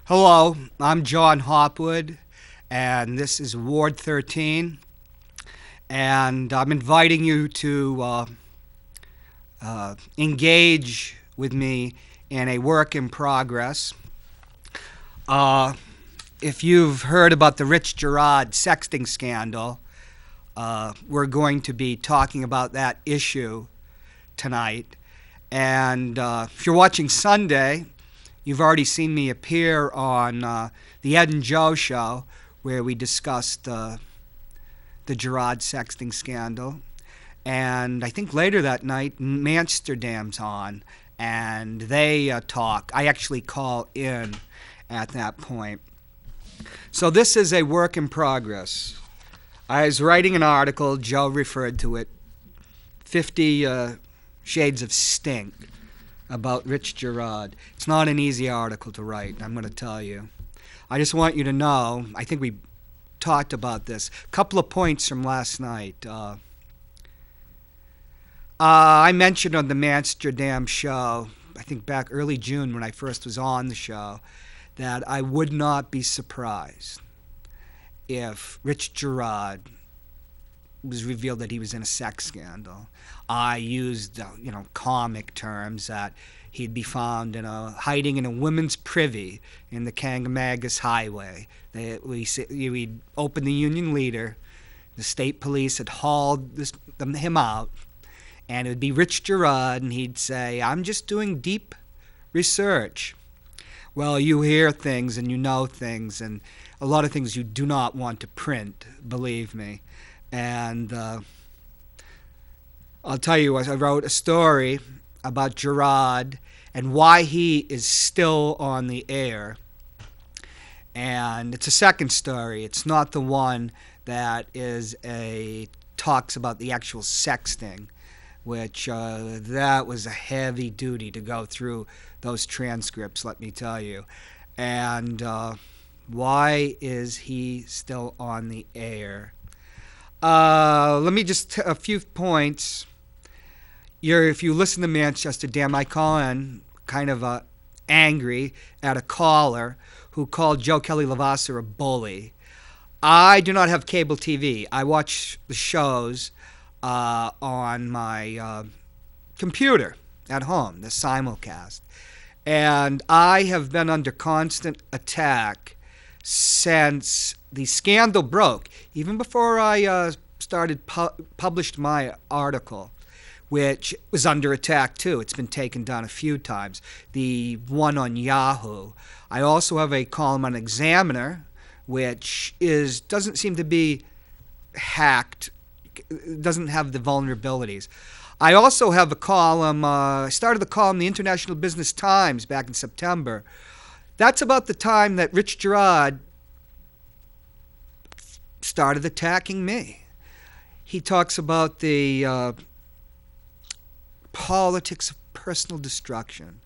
Hello, I'm John Hopwood, and this is Ward 13, and I'm inviting you to engage with me in a work in progress. Uh, if you've heard about the Rich Girard sexting scandal, we're going to be talking about that issue tonight. And if you're watching Sunday, you've already seen me appear on the Ed and Joe show where we discussed the Girard sexting scandal. And I think later that night, Amsterdam's on, and they talk. I actually call in at that point. So this is a work in progress. I was writing an article, Joe referred to it, 50 Shades of Stink, about Rich Girard. It's not an easy article to write, I'm going to tell you. I just want you to know, I think we talked about this. A couple of points from last night. I mentioned on the Amsterdam show, I think back early June when I first was on the show, that I would not be surprised if Rich Girard was revealed that he was in a sex scandal. I used, comic terms that he'd be found hiding in a women's privy in the Kangamagas Highway. We'd open the Union leader. The state police had hauled him out, and it would be Rich Girard, and he'd say, "I'm just doing deep research." Well, you hear things and you know things, and a lot of things you do not want to print, believe me. And I'll tell you, I wrote a story about Girard and why he is still on the air. And it's a second story. It's not the one that talks about the actual sexting, which that was a heavy duty to go through those transcripts, let me tell you. And why is he still on the air? Let me just a few points. If you listen to Manchester Damn, I call in kind of angry at a caller who called Joe Kelly Lavasser a bully. I do not have cable TV. I watch the shows on my computer at home, the simulcast. And I have been under constant attack since the scandal broke, even before I published my article, which was under attack too. It's been taken down a few times. The one on Yahoo. I also have a column on Examiner, which doesn't seem to be hacked, doesn't have the vulnerabilities. I also have a column, I started the column in the International Business Times back in September. That's about the time that Rich Girard started attacking me. He talks about the politics of personal destruction.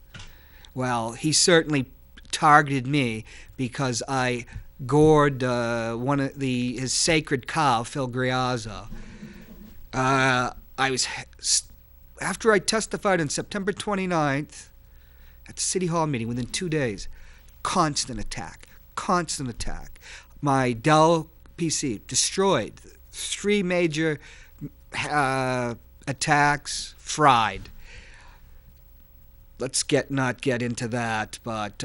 Well, he certainly targeted me because I gored his sacred cow, Phil Griazzo. After I testified on September 29th at the City Hall meeting, within 2 days, constant attack. My Dell PC destroyed. 3 major attacks, fried. Let's not get into that, but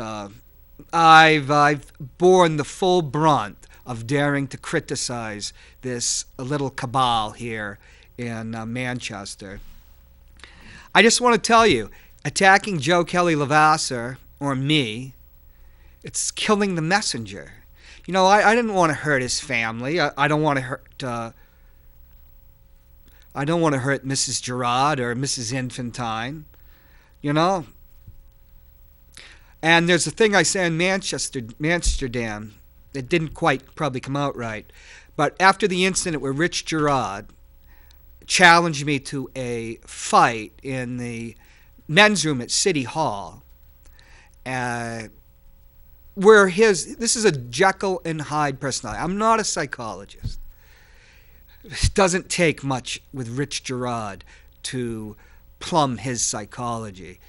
I've borne the full brunt of daring to criticize this little cabal here in Manchester. I just want to tell you, attacking Joe Kelly Lavasser, or me, it's killing the messenger. I didn't want to hurt his family. I don't want to hurt. I don't want to hurt Mrs. Girard or Mrs. Infantine. And there's a thing I say in Amsterdam that didn't quite probably come out right. But after the incident where Rich Girard challenged me to a fight in the men's room at City Hall, where this is a Jekyll and Hyde personality. I'm not a psychologist. It doesn't take much with Rich Girard to plumb his psychology.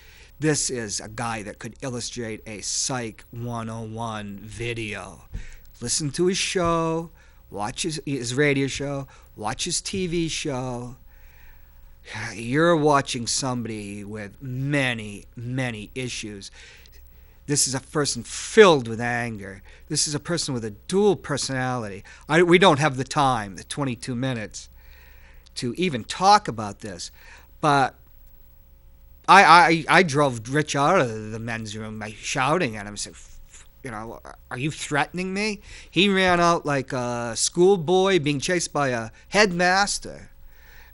This is a guy that could illustrate a Psych 101 video. Listen to his show, watch his radio show, watch his TV show. You're watching somebody with many, many issues. This is a person filled with anger. This is a person with a dual personality. We don't have the time, the 22 minutes, to even talk about this. But I drove Rich out of the men's room by shouting at him, saying, are you threatening me? He ran out like a schoolboy being chased by a headmaster.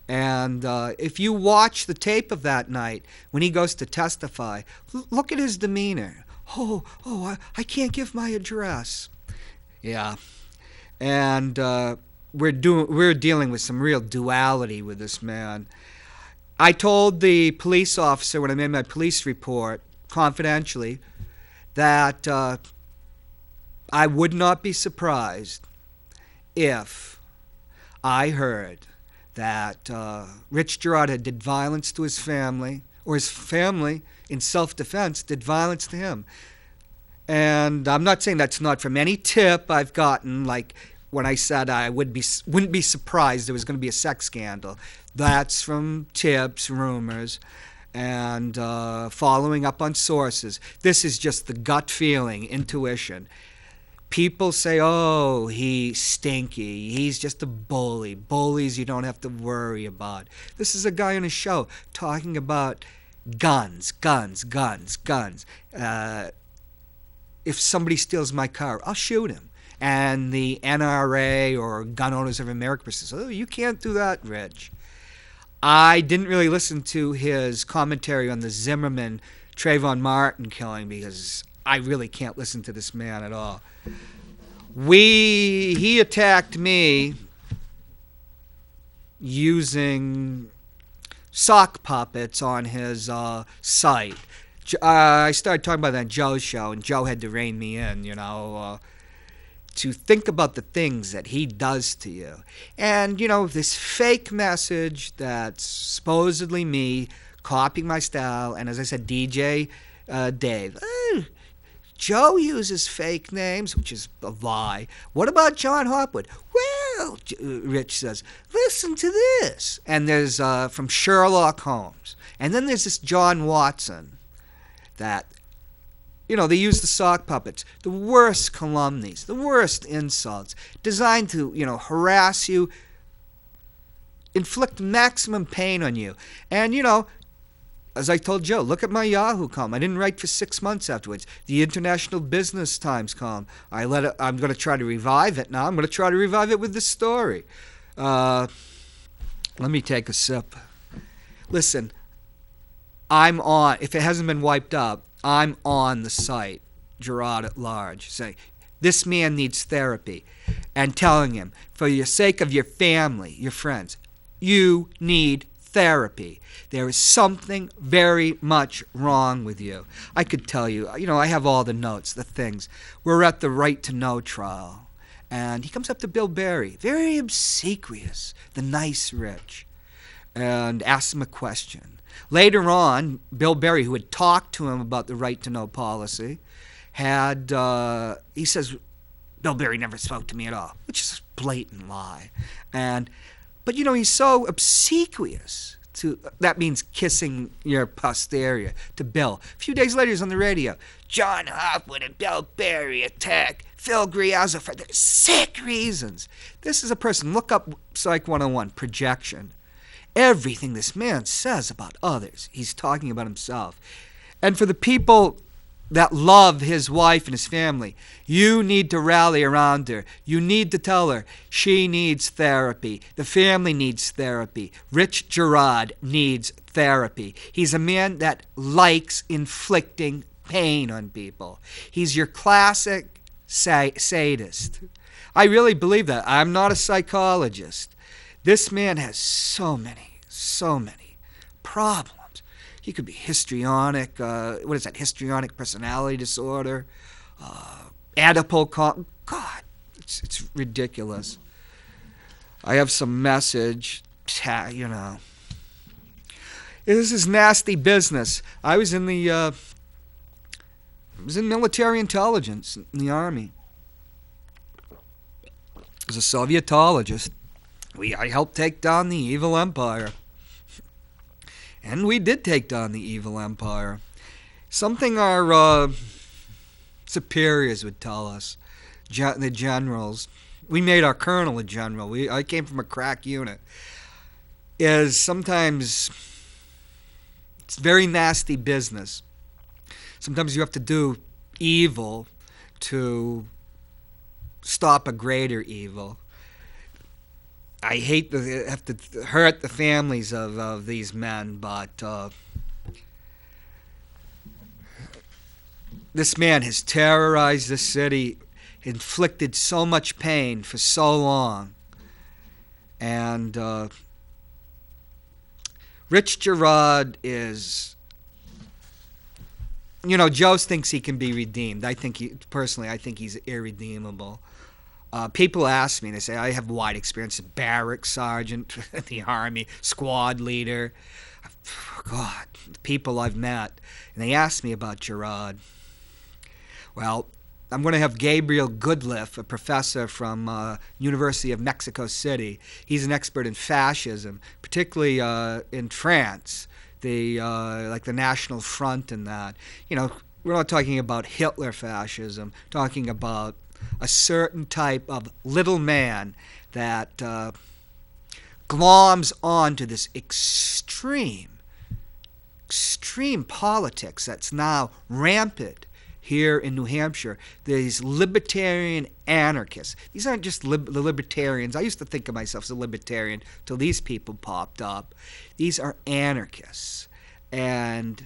And if you watch the tape of that night when he goes to testify, look at his demeanor. I can't give my address. Yeah, and we're dealing with some real duality with this man. I told the police officer when I made my police report, confidentially, that I would not be surprised if I heard that Rich Girard did violence to his family, or his family, in self-defense, did violence to him. And I'm not saying that's not from any tip I've gotten, like when I said I wouldn't be surprised there was going to be a sex scandal. That's from tips, rumors, and following up on sources. This is just the gut feeling, intuition. People say, oh, he's stinky. He's just a bully. Bullies you don't have to worry about. This is a guy on a show talking about guns. If somebody steals my car, I'll shoot him. And the NRA or Gun Owners of America says, oh, you can't do that, Rich. I didn't really listen to his commentary on the Zimmerman Trayvon Martin killing because I really can't listen to this man at all. He attacked me using sock puppets on his site. I started talking about that on Joe's show, and Joe had to rein me in, to think about the things that he does to you. And, this fake message that's supposedly me copying my style, and as I said, DJ Dave. Joe uses fake names, which is a lie. What about John Hopwood? Well, Rich says, listen to this. And there's from Sherlock Holmes. And then there's this John Watson that, they use the sock puppets, the worst calumnies, the worst insults, designed to, harass you, inflict maximum pain on you. And, as I told Joe, look at my Yahoo column. I didn't write for 6 months afterwards. The International Business Times column. I'm going to try to revive it now. I'm going to try to revive it with this story. Let me take a sip. Listen, I'm on. If it hasn't been wiped up, I'm on the site, Girard at Large, saying, this man needs therapy. And telling him, for the sake of your family, your friends, you need therapy. There is something very much wrong with you. I could tell you, I have all the notes, the things. We're at the Right to Know trial. And he comes up to Bill Berry, very obsequious, the nice Rich, and asks him a question. Later on, Bill Berry, who had talked to him about the Right to Know policy, he says, Bill Berry never spoke to me at all, which is a blatant lie. But, he's so obsequious that means kissing your posterior to Bill. A few days later, he's on the radio. John Hopwood and Bill Berry attack Phil Griazzo for their sick reasons. This is a person, look up Psych 101, projection. Everything this man says about others, he's talking about himself. And for the people that love his wife and his family, you need to rally around her. You need to tell her she needs therapy. The family needs therapy. Rich Girard needs therapy. He's a man that likes inflicting pain on people. He's your classic sadist. I really believe that. I'm not a psychologist. This man has so many problems. He could be histrionic, histrionic personality disorder, Oedipal, God, it's ridiculous. I have some message, This is nasty business. I was in military intelligence in the Army. As a Sovietologist, I helped take down the evil empire. And we did take down the evil empire. Something our superiors would tell us, the generals. We made our colonel a general. I came from a crack unit. Is sometimes it's very nasty business. Sometimes you have to do evil to stop a greater evil. I hate to have to hurt the families of these men, but this man has terrorized the city, inflicted so much pain for so long. And Rich Girard is, Joe thinks he can be redeemed. I think he's irredeemable. People ask me, they say, I have wide experience, barracks sergeant in the Army, squad leader. God, the people I've met. And they ask me about Girard. Well, I'm going to have Gabriel Goodliff, a professor from University of Mexico City. He's an expert in fascism, particularly in France, like the National Front and that. We're not talking about Hitler fascism, talking about a certain type of little man that gloms onto this extreme politics that's now rampant here in New Hampshire. These libertarian anarchists. These aren't just the libertarians. I used to think of myself as a libertarian till these people popped up. These are anarchists. And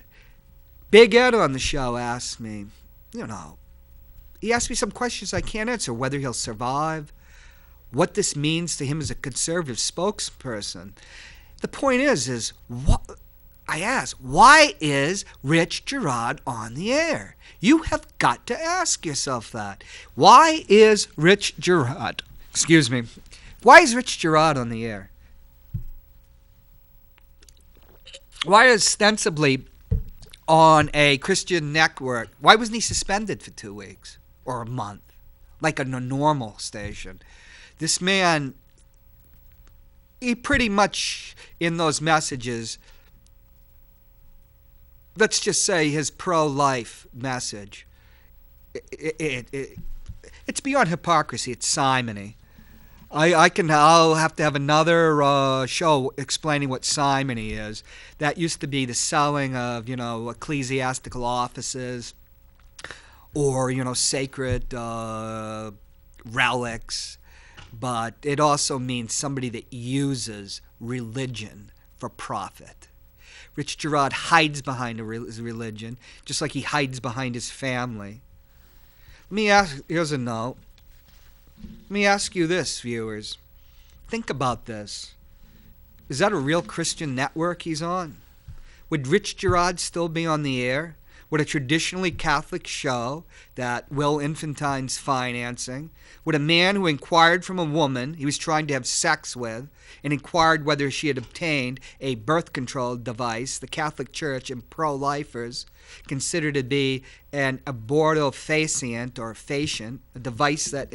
Big Ed on the show asked me, he asked me some questions I can't answer, whether he'll survive, what this means to him as a conservative spokesperson. The point is what I asked, why is Rich Girard on the air? You have got to ask yourself that. Why is Rich Girard on the air? Why ostensibly on a Christian network? Why wasn't he suspended for 2 weeks? Or a month, like a normal station? This man, he pretty much, in those messages, let's just say his pro-life message, it's beyond hypocrisy. It's simony. I'll have to have another show explaining what simony is. That used to be the selling of, ecclesiastical offices, or, sacred relics. But it also means somebody that uses religion for profit. Rich Girard hides behind his religion, just like he hides behind his family. Here's a note. Let me ask you this, viewers. Think about this. Is that a real Christian network he's on? Would Rich Girard still be on the air? Would a traditionally Catholic show that Will Infantine's financing, would a man who inquired from a woman he was trying to have sex with and inquired whether she had obtained a birth control device the Catholic Church and pro-lifers consider to be an abortifacient or facient, a device that,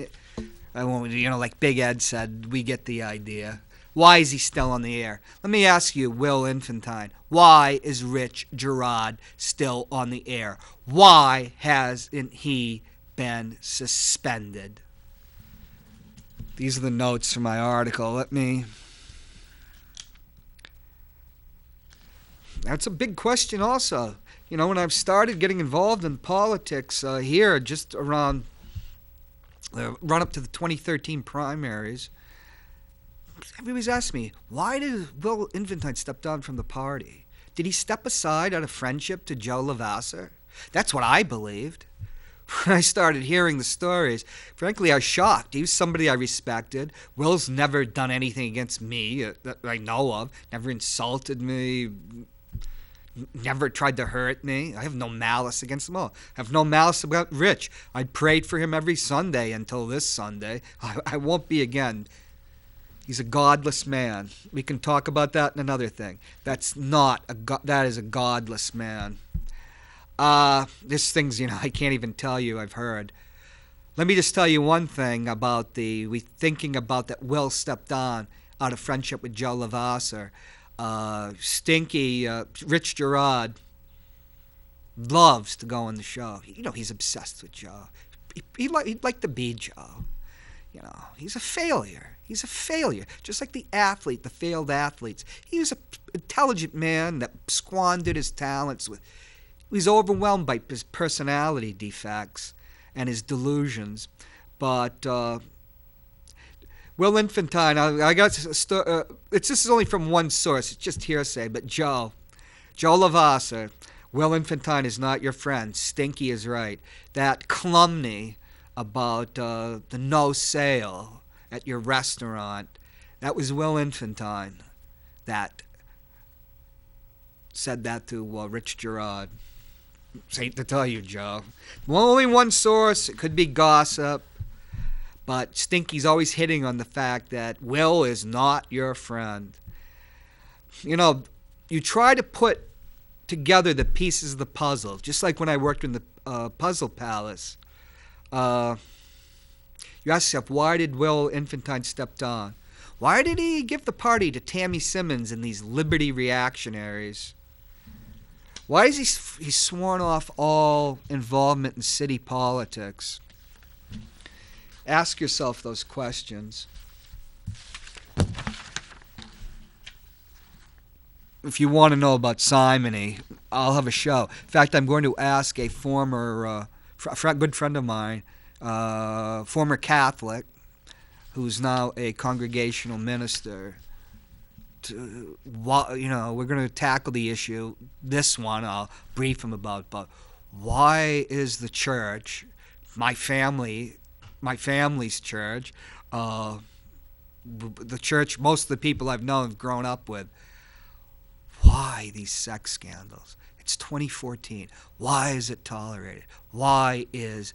like Big Ed said, we get the idea. Why is he still on the air? Let me ask you, Will Infantine, why is Rich Girard still on the air? Why hasn't he been suspended? These are the notes from my article. That's a big question also. When I've started getting involved in politics here, just around run up to the 2013 primaries, everybody's asked me, why did Will Infantine step down from the party? Did he step aside out of friendship to Joe Lavasser? That's what I believed. When I started hearing the stories, frankly, I was shocked. He was somebody I respected. Will's never done anything against me that I know of. Never insulted me. Never tried to hurt me. I have no malice against them all. I have no malice about Rich. I prayed for him every Sunday until this Sunday. I won't be again. He's a godless man. We can talk about that in another thing. That is a godless man. There's things, I can't even tell you I've heard. Let me just tell you one thing about thinking about that Will stepped on out of friendship with Joe Lavasser. Stinky, Rich Girard loves to go on the show. He's obsessed with Joe. He'd like to be Joe. He's a failure. He's a failure. Just like the failed athletes. He was an intelligent man that squandered his talents. He's overwhelmed by his personality defects and his delusions. But Will Infantine, I got this is only from one source. It's just hearsay. But Joe Lavasser, Will Infantine is not your friend. Stinky is right. That calumny about the no sale at your restaurant, that was Will Infantine that said that to Rich Girard. Hate to tell you, Joe. Well, only one source. It could be gossip. But Stinky's always hitting on the fact that Will is not your friend. You try to put together the pieces of the puzzle, just like when I worked in the Puzzle Palace. You ask yourself, why did Will Infantine step on? Why did he give the party to Tammy Simmons and these liberty reactionaries? Why is he sworn off all involvement in city politics? Ask yourself those questions. If you want to know about simony, I'll have a show. In fact, I'm going to ask a former good friend of mine, former Catholic, who's now a congregational minister. We're going to tackle the issue. This one I'll brief him about. But why is the church, my family's church, the church most of the people I've known have grown up with, why these sex scandals? It's 2014. Why is it tolerated? Why is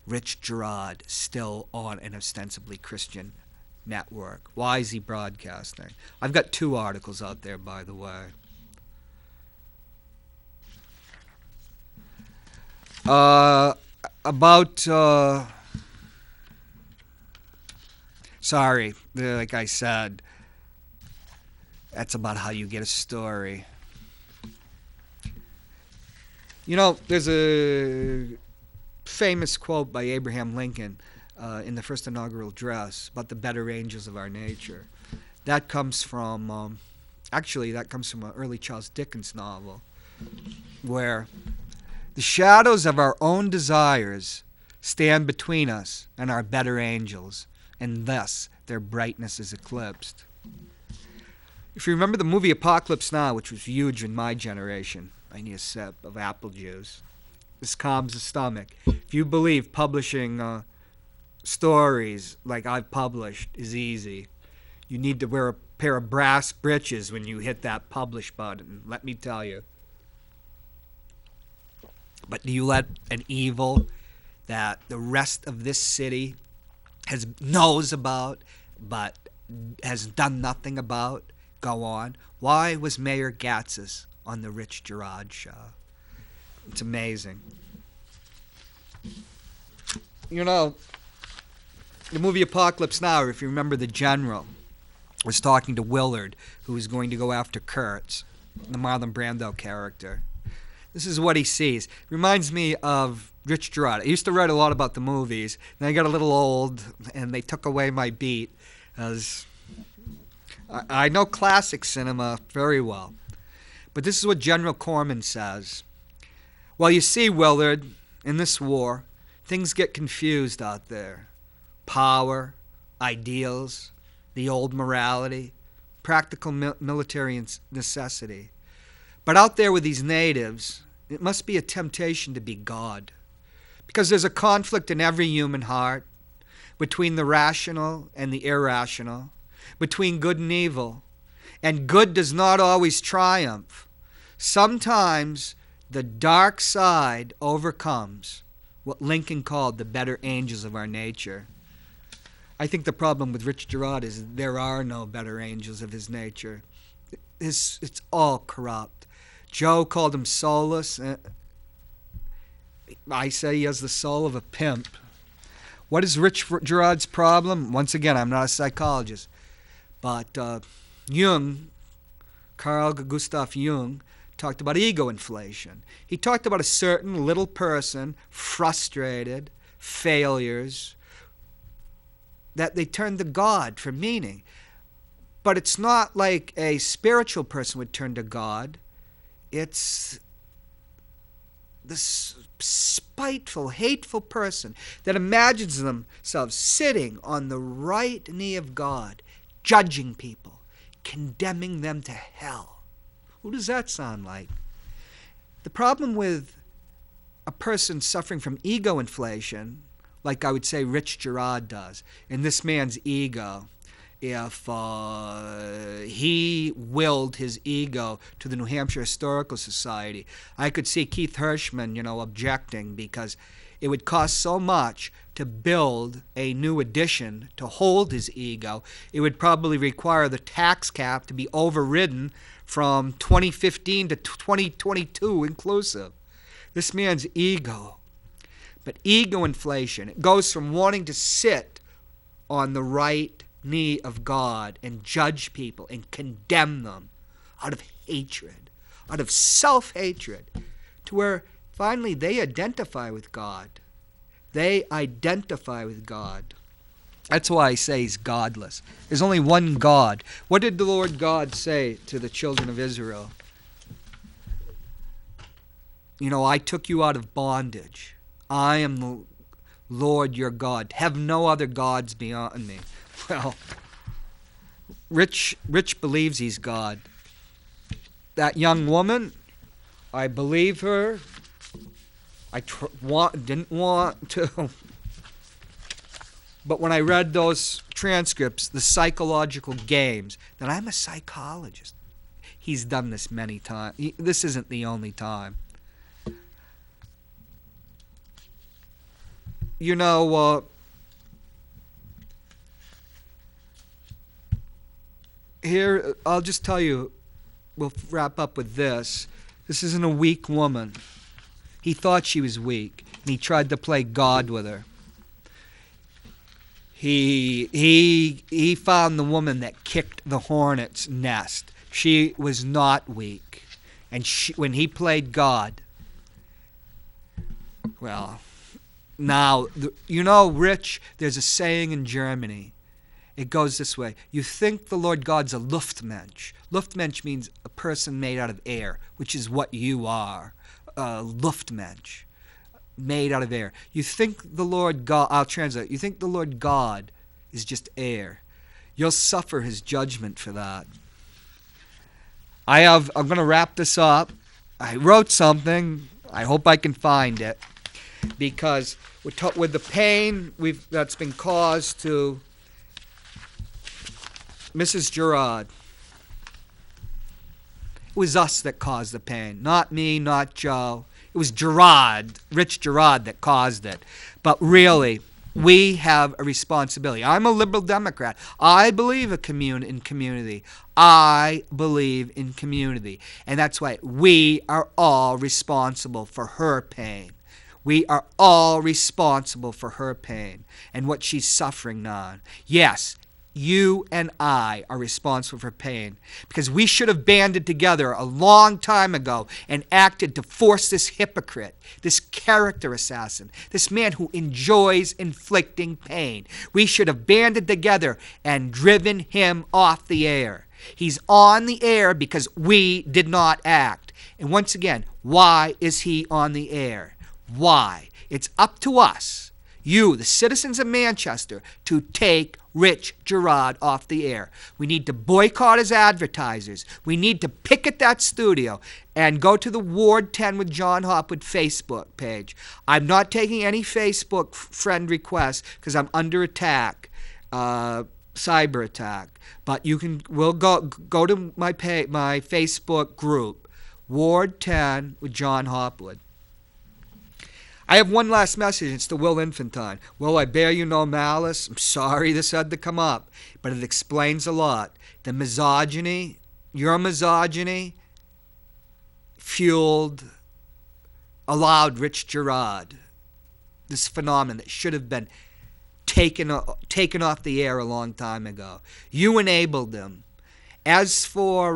Rich Girard still on an ostensibly Christian network? Why is he broadcasting? I've got 2 articles out there, by the way. Sorry, like I said, that's about how you get a story. There's a famous quote by Abraham Lincoln in the first inaugural address about the better angels of our nature. That comes from an early Charles Dickens novel, where the shadows of our own desires stand between us and our better angels, and thus their brightness is eclipsed. If you remember the movie Apocalypse Now, which was huge in my generation, I need a sip of apple juice. This calms the stomach. If you believe publishing stories like I've published is easy, you need to wear a pair of brass breeches when you hit that publish button, let me tell you. But do you let an evil that the rest of this city knows about but has done nothing about go on? Why was Mayor Gatzis on the Rich Girard show? It's amazing. The movie Apocalypse Now, if you remember, the general was talking to Willard, who was going to go after Kurtz, the Marlon Brando character. This is what he sees. Reminds me of Rich Girard. I used to write a lot about the movies, and I got a little old, and they took away my beat, as I know classic cinema very well. But this is what General Corman says. Well, you see, Willard, in this war, things get confused out there. Power, ideals, the old morality, practical military necessity. But out there with these natives, it must be a temptation to be God. Because there's a conflict in every human heart between the rational and the irrational, between good and evil. And good does not always triumph. Sometimes the dark side overcomes what Lincoln called the better angels of our nature. I think the problem with Rich Girard is there are no better angels of his nature. It's all corrupt. Joe called him soulless. I say he has the soul of a pimp. What is Rich Girard's problem? Once again, I'm not a psychologist, but Jung, Carl Gustav Jung, talked about ego inflation. He talked about a certain little person, frustrated, failures, that they turn to God for meaning. But it's not like a spiritual person would turn to God. It's this spiteful, hateful person that imagines themselves sitting on the right knee of God, judging people, condemning them to hell. Who does that sound like? The problem with a person suffering from ego inflation, like I would say Rich Girard does, in this man's ego, if he willed his ego to the New Hampshire Historical Society, I could see Keith Hirschman, objecting because it would cost so much to build a new edition to hold his ego. It would probably require the tax cap to be overridden from 2015 to 2022 inclusive. This man's ego. But ego inflation, it goes from wanting to sit on the right knee of God and judge people and condemn them out of hatred, out of self-hatred, to where finally they identify with God. They identify with God. That's why I say he's godless. There's only one God. What did the Lord God say to the children of Israel? I took you out of bondage. I am the Lord your God. Have no other gods beyond me. Well, Rich believes he's God. That young woman, I believe her. I didn't want to. But when I read those transcripts, the psychological games, that I'm a psychologist. He's done this many times. This isn't the only time. Here, I'll just tell you, we'll wrap up with this. This isn't a weak woman. He thought she was weak, and he tried to play God with her. He found the woman that kicked the hornet's nest. She was not weak. And when he played God, well, now, Rich, there's a saying in Germany. It goes this way. You think the Lord God's a Luftmensch. Luftmensch means a person made out of air, which is what you are. Luftmensch, made out of air. You think the Lord God, I'll translate, you think the Lord God is just air. You'll suffer his judgment for that. I'm going to wrap this up. I wrote something. I hope I can find it. Because with the pain that's been caused to Mrs. Girard, it was us that caused the pain. Not me, not Joe. It was Rich Girard, that caused it. But really, we have a responsibility. I'm a liberal Democrat. I believe in community. I believe in community. And that's why we are all responsible for her pain. We are all responsible for her pain and what she's suffering now. Yes, you and I are responsible for pain because we should have banded together a long time ago and acted to force this hypocrite, this character assassin, this man who enjoys inflicting pain. We should have banded together and driven him off the air. He's on the air because we did not act. And once again, why is he on the air? Why? It's up to us, you, the citizens of Manchester, to take Rich Girard off the air. We need to boycott his advertisers. We need to picket that studio and go to the Ward 10 with John Hopwood Facebook page. I'm not taking any Facebook friend requests because I'm under attack, cyber attack. But we'll go to my Facebook group, Ward 10 with John Hopwood. I have one last message. It's to Will Infantine. Will, I bear you no malice. I'm sorry this had to come up, but it explains a lot. The misogyny, your misogyny, allowed Rich Girard, this phenomenon that should have been taken off the air a long time ago. You enabled them. As for,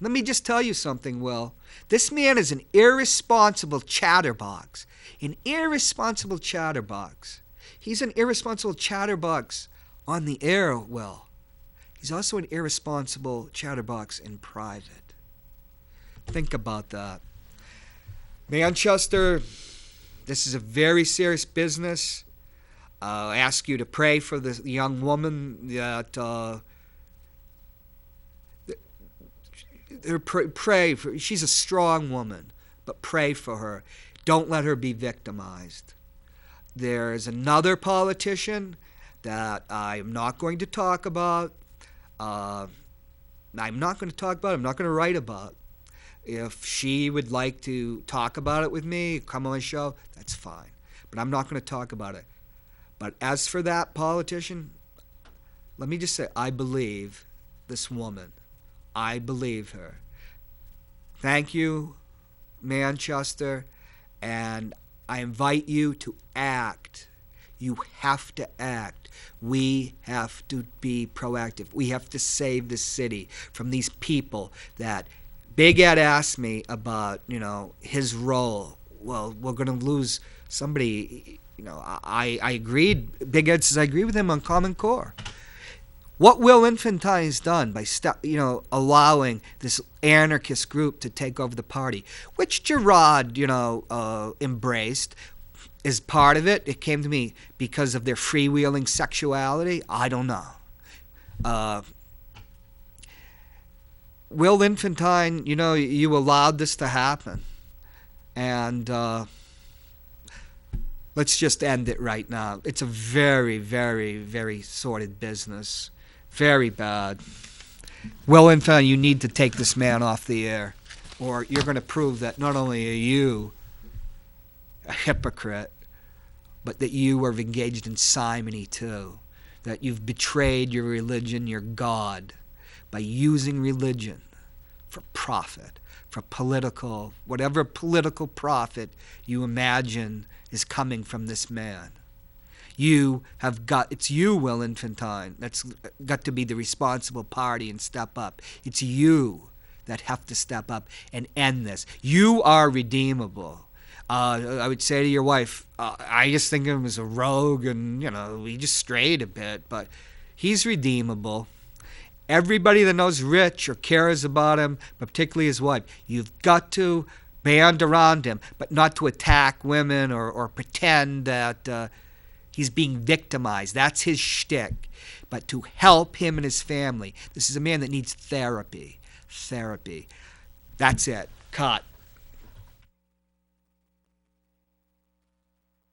let me just tell you something, Will. This man is an irresponsible chatterbox. An irresponsible chatterbox. He's an irresponsible chatterbox on the air, Will. He's also an irresponsible chatterbox in private. Think about that. Manchester, this is a very serious business. I ask you to pray for the young woman that pray for. She's a strong woman, but pray for her. Don't let her be victimized. There's another politician that I'm not going to talk about. I'm not going to write about. If she would like to talk about it with me, come on my show, that's fine. But I'm not going to talk about it. But as for that politician, let me just say, I believe this woman. I believe her. Thank you, Manchester, and I invite you to act. You have to act. We have to be proactive. We have to save the city from these people that Big Ed asked me about, his role. Well, we're going to lose somebody. I agreed. Big Ed says I agree with him on Common Core. What Will Infantine's done by allowing this anarchist group to take over the party, which Girard, embraced, is part of it. It came to me because of their freewheeling sexuality. I don't know. Will Infantine, you allowed this to happen. And let's just end it right now. It's a very, very, very sordid business. Very bad. Will Infantine, you need to take this man off the air, or you're going to prove that not only are you a hypocrite, but that you are engaged in simony too. That you've betrayed your religion, your God, by using religion for profit, for political, whatever political profit you imagine is coming from this man. It's you, Will Infantine, that's got to be the responsible party and step up. It's you that have to step up and end this. You are redeemable. I would say to your wife, I just think of him as a rogue and, he just strayed a bit, but he's redeemable. Everybody that knows Rich or cares about him, but particularly his wife, you've got to band around him, but not to attack women or pretend that he's being victimized. That's his shtick. But to help him and his family. This is a man that needs therapy. Therapy. That's it. Cut.